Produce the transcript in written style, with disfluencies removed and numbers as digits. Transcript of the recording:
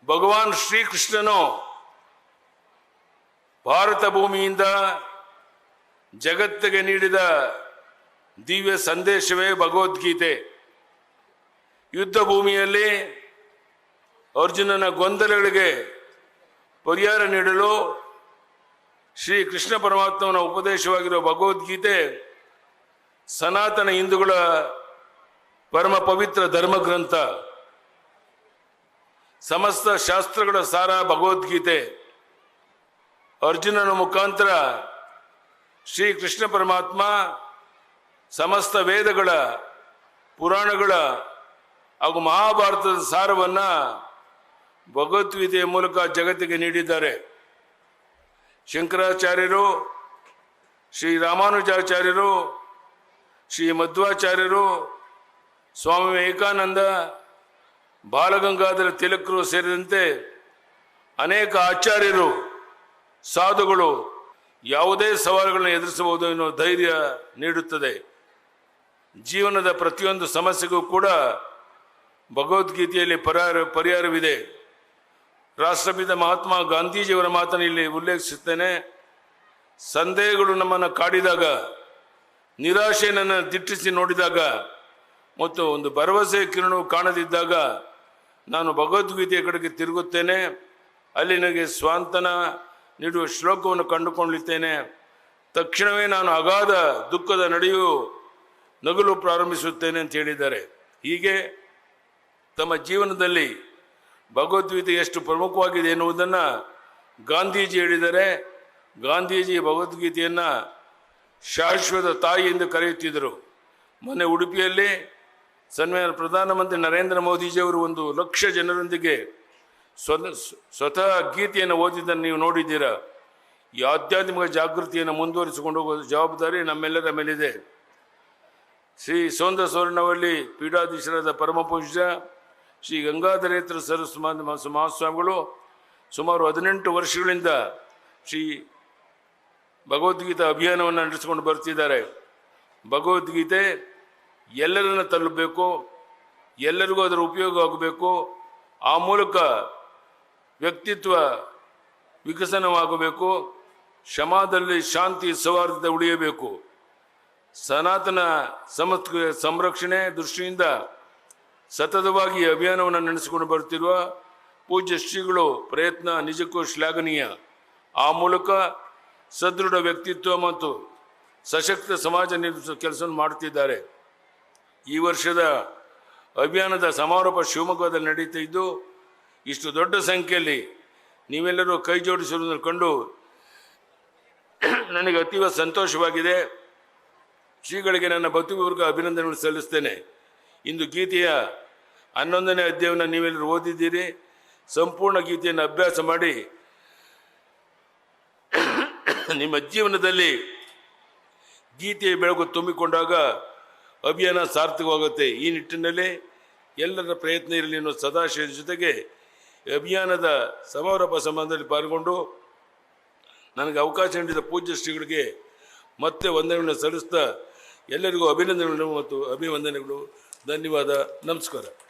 ಭಗವಾನ್ ಶ್ರೀಕೃಷ್ಣನು ಭಾರತ ಭೂಮಿಯಿಂದ ಜಗತ್ತಿಗೆ ನೀಡಿದ ದಿವ್ಯ ಸಂದೇಶವೇ ಭಗವದ್ಗೀತೆ. ಯುದ್ಧ ಭೂಮಿಯಲ್ಲಿ ಅರ್ಜುನನ ಗೊಂದಲಗಳಿಗೆ ಪರಿಹಾರ ನೀಡಲು ಶ್ರೀ ಕೃಷ್ಣ ಪರಮಾತ್ಮನ ಉಪದೇಶವಾಗಿರುವ ಭಗವದ್ಗೀತೆ ಸನಾತನ ಹಿಂದೂಗಳ ಪರಮ ಪವಿತ್ರ ಧರ್ಮಗ್ರಂಥ. ಸಮಸ್ತ ಶಾಸ್ತ್ರಗಳ ಸಾರ ಭಗವದ್ಗೀತೆ. ಅರ್ಜುನನ ಮುಖಾಂತರ ಶ್ರೀ ಕೃಷ್ಣ ಪರಮಾತ್ಮ ಸಮಸ್ತ ವೇದಗಳ, ಪುರಾಣಗಳ ಹಾಗೂ ಮಹಾಭಾರತದ ಸಾರವನ್ನ ಭಗವದ್ಗೀತೆಯ ಮೂಲಕ ಜಗತ್ತಿಗೆ ನೀಡಿದ್ದಾರೆ. ಶಂಕರಾಚಾರ್ಯರು, ಶ್ರೀ ರಾಮಾನುಜಾಚಾರ್ಯರು, ಶ್ರೀ ಮಧ್ವಾಚಾರ್ಯರು, ಸ್ವಾಮಿ ವಿವೇಕಾನಂದ, ಬಾಲಗಂಗಾಧರ ತಿಲಕರು ಸೇರಿದಂತೆ ಅನೇಕ ಆಚಾರ್ಯರು, ಸಾಧುಗಳು ಯಾವುದೇ ಸವಾಲುಗಳನ್ನು ಎದುರಿಸಬಹುದು ಎನ್ನುವ ಧೈರ್ಯ ನೀಡುತ್ತದೆ. ಜೀವನದ ಪ್ರತಿಯೊಂದು ಸಮಸ್ಯೆಗೂ ಕೂಡ ಭಗವದ್ಗೀತೆಯಲ್ಲಿ ಪರಿಹಾರವಿದೆ. ರಾಷ್ಟ್ರಪಿತ ಮಹಾತ್ಮ ಗಾಂಧೀಜಿಯವರ ಮಾತನ್ನು ಇಲ್ಲಿ ಉಲ್ಲೇಖಿಸುತ್ತೇನೆ. ಸಂದೇಹಗಳು ನಮ್ಮನ್ನು ಕಾಡಿದಾಗ, ನಿರಾಶೆ ನನ್ನ ದಿಟ್ಟಿಸಿ ನೋಡಿದಾಗ ಮತ್ತು ಒಂದು ಭರವಸೆ ಕಿರಣವು ಕಾಣದಿದ್ದಾಗ ನಾನು ಭಗವದ್ಗೀತೆಯ ಕಡೆಗೆ ತಿರುಗುತ್ತೇನೆ. ಅಲ್ಲಿ ನನಗೆ ಸ್ವಾಂತನ ನೀಡುವ ಶ್ಲೋಕವನ್ನು ಕಂಡುಕೊಳ್ಳುತ್ತೇನೆ. ತಕ್ಷಣವೇ ನಾನು ಅಗಾಧ ದುಃಖದ ನಡೆಯು ನಗಲು ಪ್ರಾರಂಭಿಸುತ್ತೇನೆ ಅಂತ ಹೇಳಿದ್ದಾರೆ. ಹೀಗೆ ತಮ್ಮ ಜೀವನದಲ್ಲಿ ಭಗವದ್ಗೀತೆ ಎಷ್ಟು ಪ್ರಮುಖವಾಗಿದೆ ಎನ್ನುವುದನ್ನು ಗಾಂಧೀಜಿ ಹೇಳಿದ್ದಾರೆ. ಗಾಂಧೀಜಿ ಭಗವದ್ಗೀತೆಯನ್ನು ಶಾಶ್ವತ ತಾಯಿ ಎಂದು ಕರೆಯುತ್ತಿದ್ದರು. ಮೊನ್ನೆ ಉಡುಪಿಯಲ್ಲಿ ಸನ್ಮಾನ್ಯ ಪ್ರಧಾನಮಂತ್ರಿ ನರೇಂದ್ರ ಮೋದಿಜಿಯವರು 1,00,000 ಜನರೊಂದಿಗೆ ಸ್ವತಃ ಗೀತೆಯನ್ನು ಓದಿದ್ದನ್ನು ನೀವು ನೋಡಿದ್ದೀರಾ. ಈ ಆಧ್ಯಾತ್ಮಿಕ ಜಾಗೃತಿಯನ್ನು ಮುಂದುವರಿಸಿಕೊಂಡು ಹೋಗುವ ಜವಾಬ್ದಾರಿ ನಮ್ಮೆಲ್ಲರ ಮೇಲಿದೆ. ಶ್ರೀ ಸೌಂದರ ಸ್ವರ್ಣವಳ್ಳಿ ಪೀಠಾಧೀಶರಾದ ಪರಮ ಪೂಜ್ಯ ಶ್ರೀ ಗಂಗಾಧರೇತರ ಸರಸ್ವತಿ ಮಹಾಸ್ವಾಮಿಗಳು ಸುಮಾರು 18 ವರ್ಷಗಳಿಂದ ಶ್ರೀ ಭಗವದ್ಗೀತಾ ಅಭಿಯಾನವನ್ನು ನಡೆಸಿಕೊಂಡು ಬರ್ತಿದ್ದಾರೆ. ಭಗವದ್ಗೀತೆ ಎಲ್ಲರನ್ನ ತಲುಪಬೇಕು, ಎಲ್ಲರಿಗೂ ಅದರ ಉಪಯೋಗ ಆಗಬೇಕು. ಆ ಮೂಲಕ ವ್ಯಕ್ತಿತ್ವ ವಿಕಸನವಾಗಬೇಕು. ಸಮಾಜದಲ್ಲಿ ಶಾಂತಿ ಸೌಹಾರ್ದತೆ ಉಳಿಯಬೇಕು. ಸನಾತನ ಸಂರಕ್ಷಣೆ ದೃಷ್ಟಿಯಿಂದ ಸತತವಾಗಿ ಅಭಿಯಾನವನ್ನು ನಡೆಸಿಕೊಂಡು ಬರುತ್ತಿರುವ ಪೂಜ್ಯ ಶ್ರೀಗಳು ಪ್ರಯತ್ನ ನಿಜಕ್ಕೂ ಶ್ಲಾಘನೀಯ. ಆ ಮೂಲಕ ಸದೃಢ ವ್ಯಕ್ತಿತ್ವ ಮತ್ತು ಸಶಕ್ತ ಸಮಾಜ ನಿರ್ಮಿಸುವ ಕೆಲಸವನ್ನು ಮಾಡುತ್ತಿದ್ದಾರೆ. ಈ ವರ್ಷದ ಅಭಿಯಾನದ ಸಮಾರೋಪ ಶಿವಮೊಗ್ಗದಲ್ಲಿ ನಡೀತಾ ಇದ್ದು, ಇಷ್ಟು ದೊಡ್ಡ ಸಂಖ್ಯೆಯಲ್ಲಿ ನೀವೆಲ್ಲರೂ ಕೈ ಜೋಡಿಸಿರುವುದನ್ನು ಕಂಡು ನನಗೆ ಅತೀವ ಸಂತೋಷವಾಗಿದೆ. ಶ್ರೀಗಳಿಗೆ ನನ್ನ ಭಕ್ತಿಪೂರ್ವಕ ಅಭಿನಂದನೆಗಳನ್ನು ಸಲ್ಲಿಸ್ತೇನೆ. ಇಂದು ಗೀತೆಯ 11ನೇ ಅಧ್ಯಾಯವನ್ನು ನೀವೆಲ್ಲರೂ ಓದಿದ್ದೀರಿ. ಸಂಪೂರ್ಣ ಗೀತೆಯನ್ನು ಅಭ್ಯಾಸ ಮಾಡಿ ನಿಮ್ಮ ಜೀವನದಲ್ಲಿ ಗೀತೆಯ ಬೆಳಕು ತುಂಬಿಕೊಂಡಾಗ ಅಭಿಯಾನ ಸಾರ್ಥಕವಾಗುತ್ತೆ. ಈ ನಿಟ್ಟಿನಲ್ಲಿ ಎಲ್ಲರ ಪ್ರಯತ್ನ ಇರಲಿ ಅನ್ನೋ ಸದಾಶಯದ ಜೊತೆಗೆ ಅಭಿಯಾನದ ಸಮಾರೋಪ ಸಂಬಂಧದಲ್ಲಿ ಪಾಲ್ಗೊಂಡು ನನಗೆ ಅವಕಾಶ ನೀಡಿದ ಪೂಜ್ಯ ಶ್ರೀಗಳಿಗೆ ಮತ್ತೆ ವಂದನೆಗಳನ್ನು ಸಲ್ಲಿಸ್ತಾ ಎಲ್ಲರಿಗೂ ಅಭಿನಂದನೆಗಳು ಮತ್ತು ಅಭಿವಂದನೆಗಳು. ಧನ್ಯವಾದ. ನಮಸ್ಕಾರ.